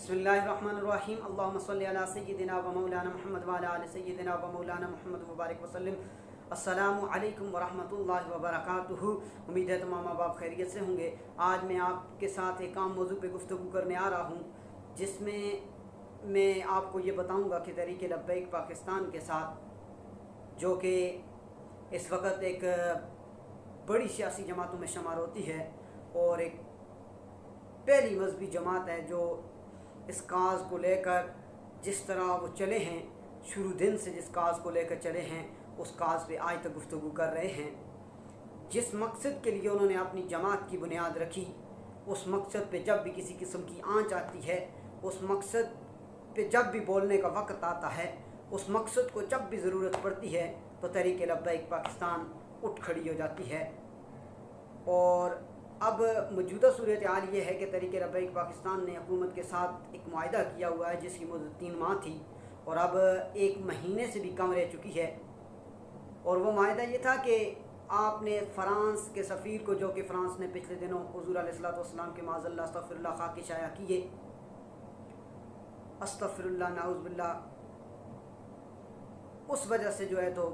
बिस्मिल्लाहिर्रहमानिर्रहीम अल्लाहुम्मा सल्लि अला सय्यिदिना व मौलाना मुहम्मद व अला आलि सय्यिदिना व मौलाना मुहम्मद व बारिक वसल्लम। अस्सलामु अलैकुम व रहमतुल्लाहि व बरकातुहू। उम्मीद है तमाम आप खैरियत से होंगे। आज मैं आपके साथ एक आम मौजू पे गुफ्तगू करने आ रहा हूँ, जिसमें मैं आपको ये बताऊँगा कि तहरीक लब्बैक पाकिस्तान के साथ, जो कि इस वक्त एक बड़ी सियासी जमातों में शुमार होती है और एक पहली मजहबी जमात है जो इस काज को लेकर जिस तरह वो चले हैं, शुरू दिन से जिस काज को लेकर चले हैं उस काज पे आज तक गुफ्तगू कर रहे हैं। जिस मकसद के लिए उन्होंने अपनी जमात की बुनियाद रखी, उस मकसद पे जब भी किसी किस्म की आंच आती है, उस मकसद पे जब भी बोलने का वक्त आता है, उस मकसद को जब भी ज़रूरत पड़ती है तो तहरीक लब्बैक पाकिस्तान उठ खड़ी हो जाती है। और अब मौजूदा सूरत हाल ये है कि तहरीक लब्बैक पाकिस्तान ने हुकूमत के साथ एक मुआहदा किया हुआ है जिसकी मुद्दत 3 माह थी और अब 1 महीने से भी कम रह चुकी है। और वो मुआहदा ये था कि आपने फ़्रांस के सफ़ीर को, जो कि फ़्रांस ने पिछले दिनों हुज़ूर अलैहिस्सलाम के माज़अल्लाह अस्तग़फ़िरुल्लाह खाकी शाया किए, अस्तग़फ़िरुल्लाह नाऊज़ बिल्लाह, उस वजह से जो है तो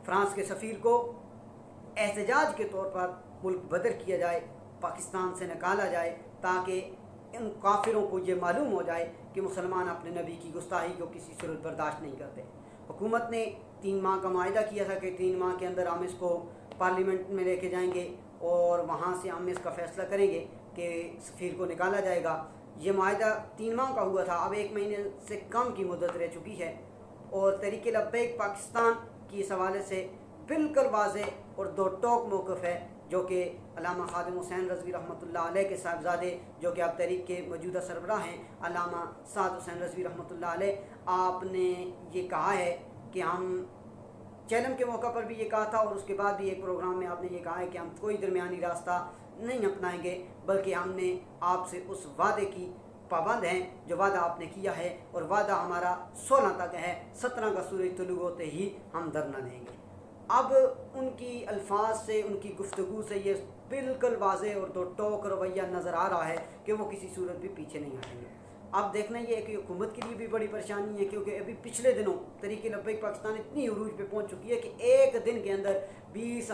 फ़्रांस के सफ़ीर को एहतजाज के तौर पर मुल्क बदर किया जाए, पाकिस्तान से निकाला जाए, ताकि इन काफिरों को ये मालूम हो जाए कि मुसलमान अपने नबी की गुस्ताखी को किसी सूरत बर्दाश्त नहीं करते। हुकूमत ने 3 माह का मुआहदा किया था कि 3 माह के अंदर हम इसको पार्लियामेंट में लेके जाएंगे और वहाँ से हम इसका फ़ैसला करेंगे कि सफ़ीर को निकाला जाएगा। ये मुआहदा 3 माह का हुआ था, अब 1 महीने से कम की मुद्दत रह चुकी है। और तहरीक लब्बैक पाकिस्तान की इस हवाले से बिल्कुल वाज़ेह और दो टोक मौक़िफ़ है, जो कि अल्लामा ख़ादिम हुसैन रज़वी रहमतुल्लाह अलैह के साहिबज़ादे, जो कि अब तहरीक के मौजूदा सरबराह हैं, अल्लामा साद हुसैन रज़वी रहमतुल्लाह अलैह, आपने ये कहा है कि हम चैलम के मौका पर भी ये कहा था और उसके बाद भी एक प्रोग्राम में आपने ये कहा है कि हम कोई दरमियानी रास्ता नहीं अपनाएंगे, बल्कि हमने आपसे उस वादे की पाबंद हैं जो वादा आपने किया है, और वादा हमारा 16 तक है, 17 का सूरज तुलू होते ही हम धरना देंगे। अब उनकी अल्फाज से, उनकी गुफ्तगू से ये बिल्कुल वाज़ेह और दो टोक रवैया नज़र आ रहा है कि वो किसी सूरत भी पीछे नहीं हटेंगे। अब देखना ये है कि हुकूमत के लिए भी बड़ी परेशानी है, क्योंकि अभी पिछले दिनों तहरीक लब्बैक पाकिस्तान इतनी उरूज पे पहुंच चुकी है कि एक दिन के अंदर 20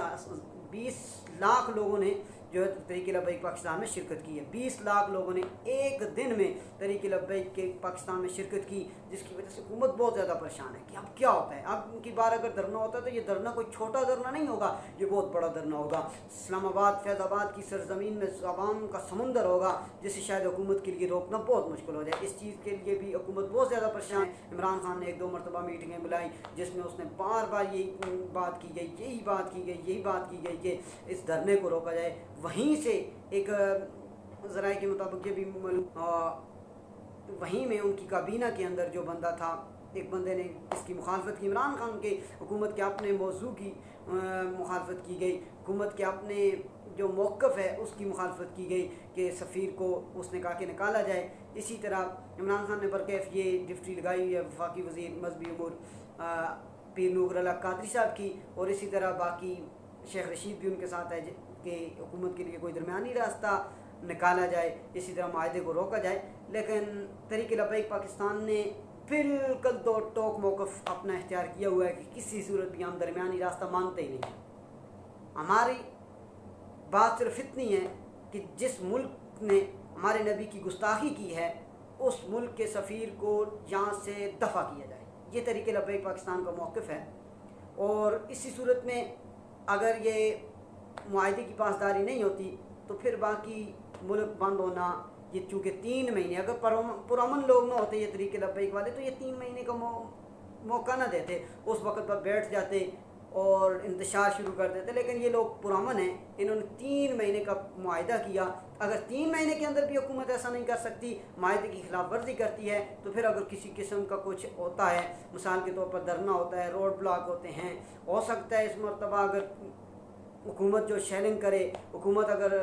लाख लोगों ने जो है तहरीक लब्बैक पाकिस्तान में शिरकत की है। 20 लाख लोगों ने एक दिन में तहरीक लब्बैक के पाकिस्तान में शिरकत की, जिसकी वजह से हुकूमत बहुत ज़्यादा परेशान है कि अब क्या होता है। अब उनकी बार अगर धरना होता है तो ये धरना कोई छोटा धरना नहीं होगा, ये बहुत बड़ा धरना होगा। इस्लामाबाद फैज़ाबाद की सरजमीन में अवाम का समुंदर होगा, जिसे शायद हुकूमत के लिए रोकना बहुत मुश्किल हो जाए। इस चीज़ के लिए भी हुकूमत बहुत ज़्यादा परेशान है। इमरान खान ने 1-2 मरतबा मीटिंगें बुलाई, जिसमें उसने बार बार यही बात की गई, यही बात की गई कि इस धरने को रोका जाए। वहीं से एक ज़राए के मुताबिक ये भी वहीं में उनकी काबीना के अंदर जो बंदा था, एक बंदे ने इसकी मुखालफत की, इमरान खान के हुकूमत के अपने मौजू की मुखालफत की गई, हुकूमत के अपने जो मौक़िफ़ है उसकी मुखालफत की गई कि सफ़ीर को उसने कहा कि निकाला जाए। इसी तरह इमरान खान ने बरकैफ ये डिप्टी लगाई हुई है वफाकी वज़ीर मजहबी उमूर पीर नूर अला कादरी साहब की, और इसी तरह बाकी शेख रशीद भी उनके साथ है कि हुकूमत के लिए कोई दरमियानी रास्ता निकाला जाए, इसी तरह माहदे को रोका जाए। लेकिन तहरीक लब्बैक पाकिस्तान ने बिल्कुल दो टोक मौक़िफ़ अपना इख्तियार किया हुआ है कि किसी सूरत भी हम दरमियानी रास्ता मानते ही नहीं। हमारी बात सिर्फ इतनी है कि जिस मुल्क ने हमारे नबी की गुस्ताखी की है, उस मुल्क के सफ़ीर को यहाँ से दफ़ा किया जाए। ये तहरीक लब्बैक पाकिस्तान का मौक़िफ़ है। और इसी सूरत में अगर ये मुआहदे की पासदारी नहीं होती तो फिर बाकी मुल्क बंद होना, ये चूँकि 3 महीने, अगर पुरअमन लोग ना होते ये तहरीक लब्बैक वाले, तो ये 3 महीने का मौका ना देते, उस वक्त पर बैठ जाते और इंतशार शुरू कर देते। लेकिन ये लोग पुरअमन हैं, इन्होंने 3 महीने का मुआहदा किया। अगर 3 महीने के अंदर भी हुकूमत ऐसा नहीं कर सकती, मुआहदे की खिलाफ वर्जी करती है, तो फिर अगर किसी किस्म का कुछ होता है, मिसाल के तौर पर धरना होता है, रोड ब्लॉक होते हैं, हो सकता है इस मरतबा अगर हुकूमत जो शेलिंग करे, हुकूमत अगर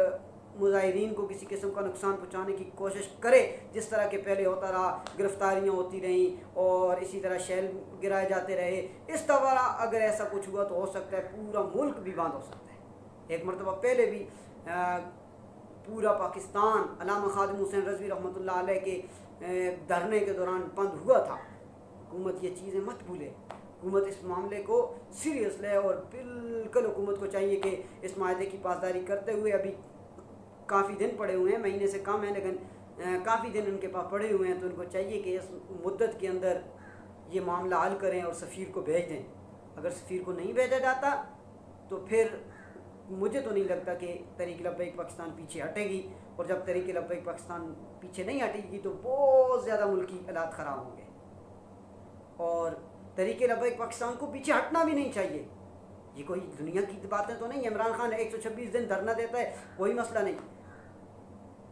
मुजाहिरीन को किसी किस्म का नुकसान पहुँचाने की कोशिश करे, जिस तरह के पहले होता रहा, गिरफ्तारियाँ होती रहीं और इसी तरह शैल गिराए जाते रहे, इस तरह अगर ऐसा कुछ हुआ तो हो सकता है पूरा मुल्क भी बंद हो सकता है। एक मरतबा पहले भी पूरा पाकिस्तान अल्लामा खादिम हुसैन रज़वी रहमतुल्लाह अलैह के धरने के दौरान बंद हुआ था। हुकूमत ये चीज़ें मत भूले, हुकूमत इस मामले को सीरियस ले और बिल्कुल हुकूमत को चाहिए कि इस माहदे की पासदारी करते हुए, अभी काफ़ी दिन पड़े हुए हैं, महीने से कम है लेकिन काफ़ी दिन उनके पास पड़े हुए हैं, तो उनको चाहिए कि इस मुद्दत के अंदर ये मामला हल करें और सफ़ीर को भेज दें। अगर सफ़ीर को नहीं भेजा जाता तो फिर मुझे तो नहीं लगता कि तहरीक लब्बैक पाकिस्तान पीछे हटेगी, और जब तहरीक लब्बैक पाकिस्तान पीछे नहीं हटेगी तो बहुत ज़्यादा मुल्की हालात ख़राब होंगे। और तहरीक लब्बैक पाकिस्तान को पीछे हटना भी नहीं चाहिए। ये कोई दुनिया की बातें तो नहीं है। इमरान खान 126 दिन धरना देता है, कोई मसला नहीं।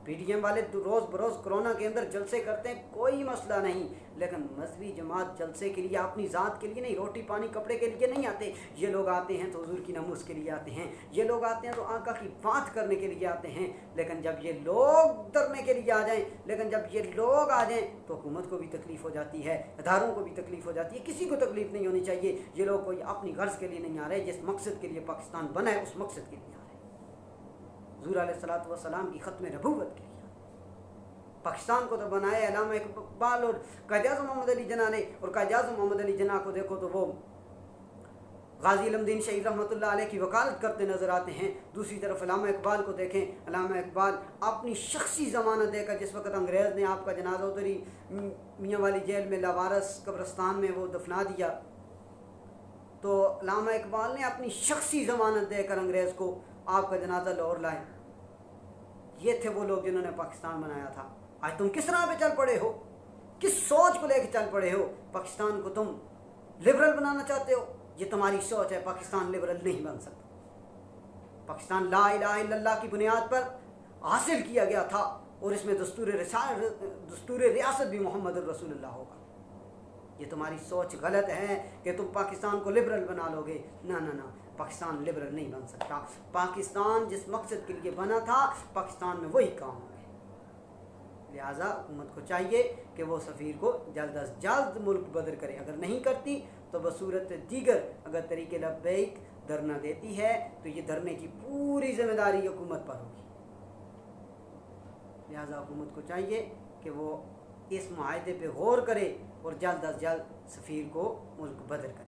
PTM वाले रोज़ बरोज़ कोरोना के अंदर जलसे करते हैं, कोई मसला नहीं। लेकिन मजहबी जमात जलसे के लिए, अपनी ज़ात के लिए नहीं, रोटी पानी कपड़े के लिए नहीं आते। ये लोग आते हैं तो हुजूर की नमूस के लिए आते हैं, ये लोग आते हैं तो आका की बात करने के लिए आते हैं। लेकिन जब ये लोग डरने के लिए आ जाएं, लेकिन जब ये लोग आ जाएं तो हुकूमत को भी तकलीफ़ हो जाती है, इदारों को भी तकलीफ़ हो जाती है। किसी को तकलीफ़ नहीं होनी चाहिए। ये लोग कोई अपनी गर्ज के लिए नहीं आ रहे, जिस मकसद के लिए पाकिस्तान बना है उस मकसद के लिए आ रहे हैं, हुजूर अलैहिस्सलातु वस्सलाम की ख़त्म नबूवत के लिए। पाकिस्तान को तो बनाया अल्लामा इकबाल और कायद-ए-आज़म मोहम्मद अली जिन्ना ने। और कायद-ए-आज़म मोहम्मद अली जिन्ना को देखो तो वो गाजी इल्मुद्दीन शहीद रहमतुल्लाह अलैह की वकालत करते नज़र आते हैं। दूसरी तरफ अल्लामा इकबाल को देखें, अल्लामा इकबाल अपनी शख्सी ज़मानत देकर, जिस वक्त अंग्रेज़ ने आपका जनाजा उधरी मियाँ वाली जेल में लावारस कब्रस्तान में वो दफना दिया, तो अल्लामा इकबाल ने अपनी शख्सी ज़मानत देकर अंग्रेज़ को आपका जनाजा लाहौर लाए। ये थे वो लोग जिन्होंने पाकिस्तान बनाया था। आज तुम किस राह पे चल पड़े हो, किस सोच को लेकर चल पड़े हो? पाकिस्तान को तुम लिबरल बनाना चाहते हो, ये तुम्हारी सोच है। पाकिस्तान लिबरल नहीं बन सकता। पाकिस्तान ला इलाहा इल्लल्लाह की बुनियाद पर हासिल किया गया था, और इसमें दस्तूर रियासत भी मोहम्मद रसूलुल्लाह होगा। ये तुम्हारी सोच गलत है कि तुम पाकिस्तान को लिबरल बना लोगे। ना ना ना, पाकिस्तान लिबरल नहीं बन सकता। पाकिस्तान जिस मकसद के लिए बना था, पाकिस्तान में वही काम होंगे। लिहाजा हुकूमत को चाहिए कि वो सफ़ीर को जल्द अज जल्द मुल्क बदर करे। अगर नहीं करती तो बसूरत दीगर अगर तहरीक लब्बैक धरना देती है तो ये धरने की पूरी जिम्मेदारी हुकूमत पर होगी। लिहाजा हुकूमत को चाहिए कि वो इस मुआहदे पे गौर करे और जल्द अज जल्द सफ़ीर को मुल्क बदर करे।